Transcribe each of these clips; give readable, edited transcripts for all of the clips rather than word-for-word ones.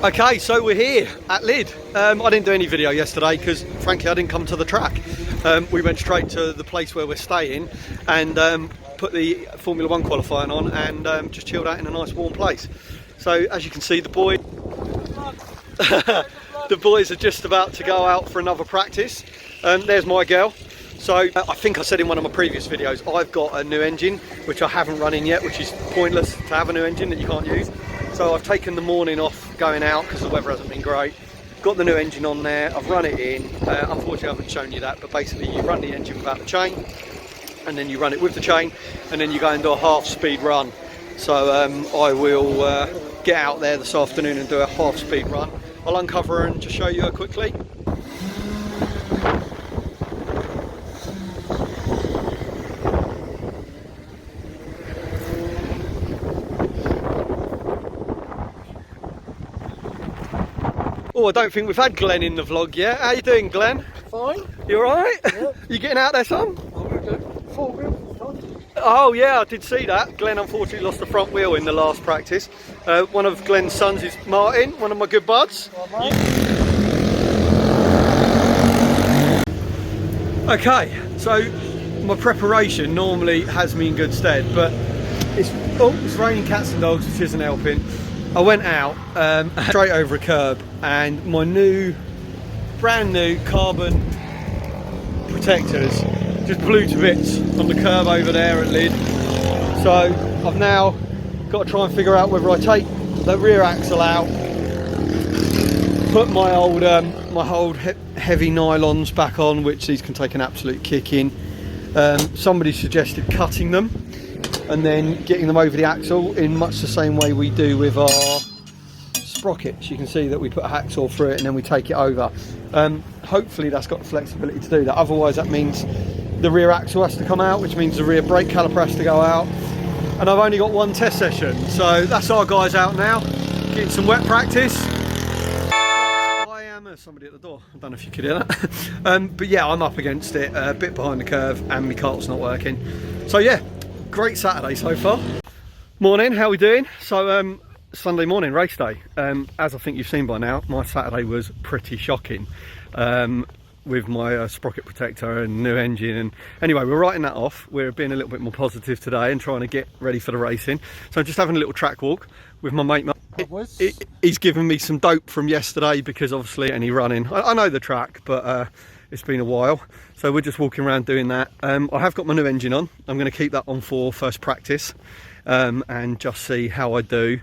Okay, so we're here at Lydd. I didn't do any video yesterday because frankly I didn't come to the track. We went straight to the place where we're staying and put the Formula 1 qualifying on and just chilled out in a nice warm place. So as you can see, the boys are just about to go out for another practice. There's my girl. So I think I said in one of my previous videos, I've got a new engine which I haven't run in yet, which is pointless to have a new engine that you can't use. So I've taken the morning off going out because the weather hasn't been great. Got the new engine on there, I've run it in. Unfortunately I haven't shown you that, but basically you run the engine without the chain and then you run it with the chain and then you go and do a half speed run. So I will get out there this afternoon and do a half speed run. I'll uncover her and just show you her quickly. Oh, I don't think we've had Glenn in the vlog yet. How you doing, Glenn? Fine. You alright? Yeah. You getting out there, son? I'm going to do 4 wheels. Oh yeah, I did see that. Glenn unfortunately lost the front wheel in the last practice. One of Glenn's sons is Martin, one of my good buds. Okay, so my preparation normally has me in good stead, but it's raining cats and dogs, which isn't helping. I went out straight over a curb and my brand new carbon protectors just blew to bits on the curb over there at Lydd. So I've now got to try and figure out whether I take the rear axle out, put my old heavy nylons back on, which these can take an absolute kick in. Somebody suggested cutting them and then getting them over the axle in much the same way we do with our sprockets. You can see that we put a hacksaw through it and then we take it over. Hopefully that's got the flexibility to do that, otherwise that means the rear axle has to come out, which means the rear brake caliper has to go out, and I've only got one test session. So that's our guys out now getting some wet practice. There's somebody at the door, I don't know if you could hear that. But yeah, I'm up against it, a bit behind the curve and my cart's not working. So yeah, great Saturday so far. Morning, how we doing? So Sunday morning, race day. As I think you've seen by now, my Saturday was pretty shocking with my sprocket protector and new engine. And anyway, we're writing that off. We're being a little bit more positive today and trying to get ready for the racing. So I'm just having a little track walk with my mate. He's given me some dope from yesterday because obviously any running. I know the track, but it's been a while. So we're just walking around doing that. I have got my new engine on. I'm going to keep that on for first practice and just see how I do.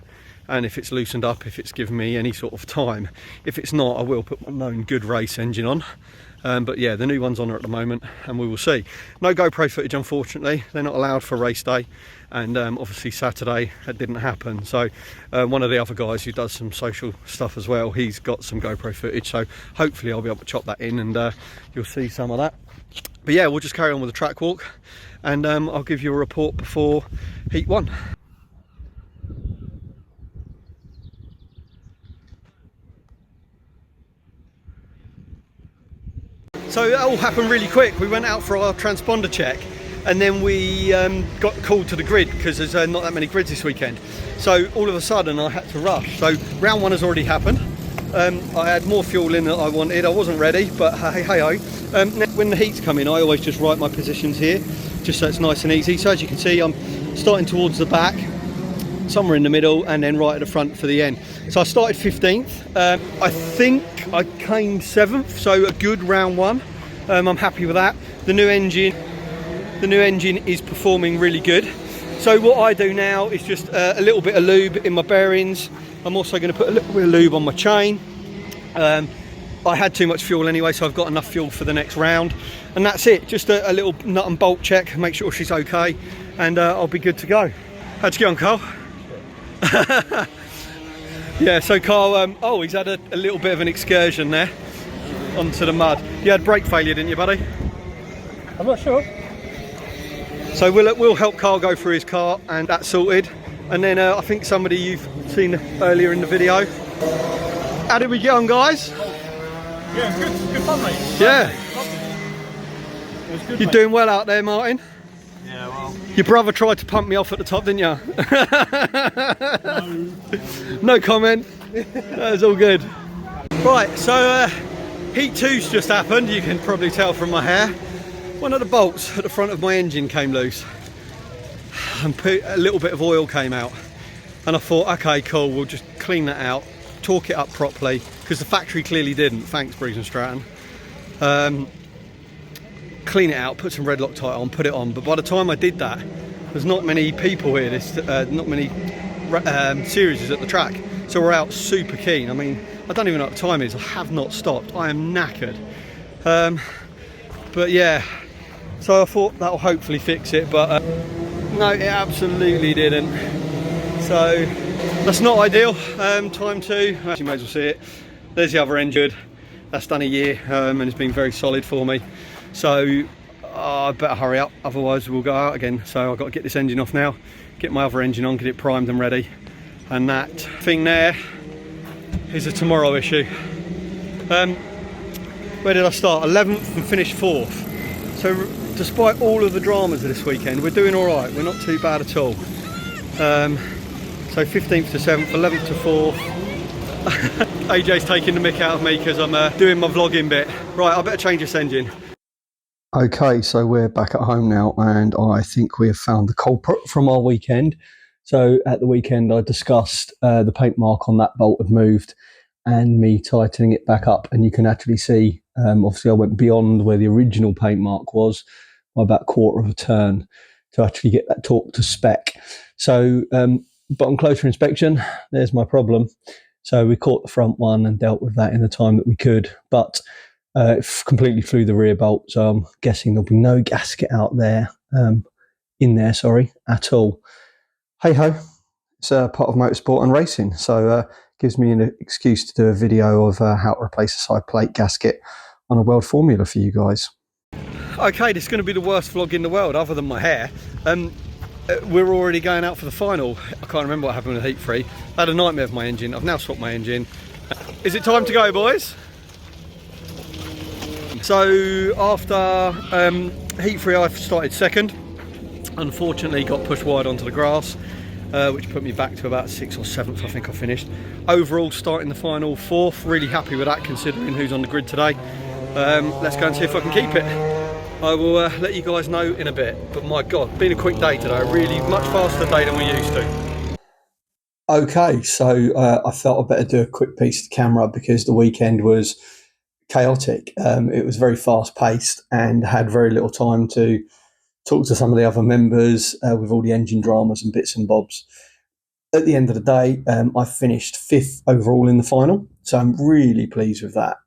And if it's loosened up, if it's given me any sort of time. If it's not, I will put my known good race engine on. But yeah, the new one's on her at the moment and we will see. No GoPro footage, unfortunately. They're not allowed for race day. And obviously Saturday, that didn't happen. So one of the other guys who does some social stuff as well, he's got some GoPro footage. So hopefully I'll be able to chop that in and you'll see some of that. But yeah, we'll just carry on with the track walk and I'll give you a report before heat 1. So that all happened really quick. We went out for our transponder check and then we got called to the grid because there's not that many grids this weekend. So all of a sudden I had to rush. So round 1 has already happened. I had more fuel in than I wanted. I wasn't ready, but hey-ho. When the heats come in, I always just write my positions here, just so it's nice and easy. So as you can see, I'm starting towards the back, somewhere in the middle, and then right at the front for the end. So I started 15th. I think I came 7th, so a good round 1. I'm happy with that. The new engine is performing really good. So what I do now is just a little bit of lube in my bearings. I'm also going to put a little bit of lube on my chain. I had too much fuel anyway, so I've got enough fuel for the next round. And that's it, just a little nut and bolt check, make sure she's okay, and I'll be good to go. How'd you get on, Carl? Yeah, so Carl, he's had a little bit of an excursion there onto the mud. You had brake failure, didn't you, buddy? I'm not sure. So we'll help Carl go through his car and that's sorted. And then I think somebody you've seen earlier in the video. How did we get on, guys? Yeah, good fun, mate. Yeah. It was good, You're doing well out there, Martin. Yeah, well. Your brother tried to pump me off at the top, didn't you? No. No comment. That's all good. Right, so heat two's just happened. You can probably tell from my hair. One of the bolts at the front of my engine came loose, and a little bit of oil came out. And I thought, okay, cool, we'll just clean that out, torque it up properly, because the factory clearly didn't. Thanks, Briggs and Stratton. Clean it out, put some red Loctite on, put it on. But by the time I did that, there's not many people here. There's not many series at the track, so we're out super keen. I mean, I don't even know what the time is. I have not stopped. I am knackered. But yeah, so I thought that'll hopefully fix it, but no, it absolutely didn't. So that's not ideal. Time two, actually you may as well see it. There's the other engine. That's done a year, and it's been very solid for me. So I better hurry up, otherwise we'll go out again. So I've got to get this engine off now, get my other engine on, get it primed and ready. And that thing there is a tomorrow issue. Where did I start? 11th and finished 4th. So despite all of the dramas of this weekend, we're doing all right. We're not too bad at all. So 15th to 7th, 11th to 4th. AJ's taking the mick out of me because I'm doing my vlogging bit. Right, I better change this engine. Okay, so we're back at home now, and I think we have found the culprit from our weekend. So at the weekend I discussed the paint mark on that bolt had moved and me tightening it back up, and you can actually see, obviously I went beyond where the original paint mark was by about a quarter of a turn to actually get that torque to spec. So, but on closer inspection, there's my problem. So we caught the front one and dealt with that in the time that we could, but it completely flew the rear bolt, so I'm guessing there'll be no gasket out there, at all. Hey ho, it's part of motorsport and racing, so gives me an excuse to do a video of how to replace a side plate gasket on a World Formula for you guys. Okay, this is going to be the worst vlog in the world other than my hair. We're already going out for the final. I can't remember what happened with Heat 3. I had a nightmare of my engine. I've now swapped my engine. Is it time to go, boys? So after Heat 3 I started second. Unfortunately got pushed wide onto the grass, which put me back to about 6th or 7th, I think I finished. Overall, starting the final 4th, really happy with that considering who's on the grid today. Let's go and see if I can keep it. I will let you guys know in a bit, but my God, been a quick day today, really much faster day than we used to. Okay, so I felt I better do a quick piece of the camera because the weekend was chaotic. It was very fast paced and had very little time to talk to some of the other members with all the engine dramas and bits and bobs. At the end of the day, I finished 5th overall in the final, so I'm really pleased with that.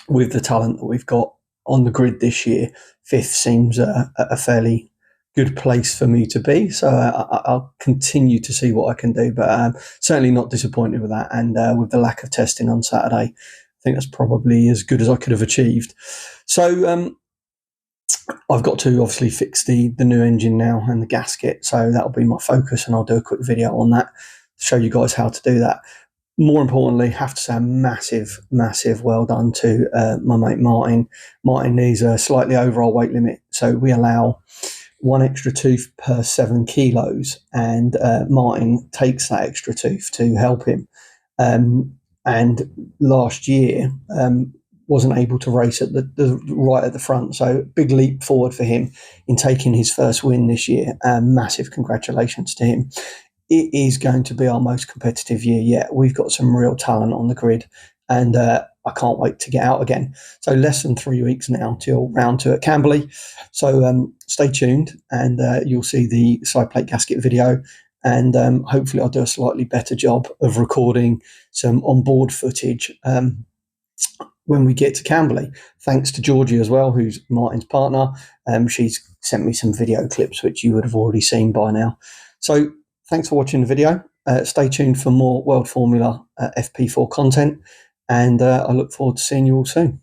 With the talent that we've got on the grid this year, 5th seems a fairly good place for me to be, so I'll continue to see what I can do, but I'm certainly not disappointed with that. And with the lack of testing on Saturday, I think that's probably as good as I could have achieved. So I've got to obviously fix the new engine now and the gasket, so that'll be my focus, and I'll do a quick video on that to show you guys how to do that. More importantly, have to say a massive well done to my mate Martin. Martin is slightly over our weight limit, so we allow 1 extra tooth per 7 kilos, and Martin takes that extra tooth to help him. And last year wasn't able to race at the right at the front, so big leap forward for him in taking his first win this year. Massive congratulations to him. It is going to be our most competitive year yet. We've got some real talent on the grid, and I can't wait to get out again. So less than 3 weeks now till round 2 at Camberley. So stay tuned, and you'll see the side plate gasket video, and hopefully I'll do a slightly better job of recording some onboard footage when we get to Camberley. Thanks to Georgie as well, who's Martin's partner. She's sent me some video clips, which you would have already seen by now. So thanks for watching the video. Stay tuned for more World Formula FP4 content, and I look forward to seeing you all soon.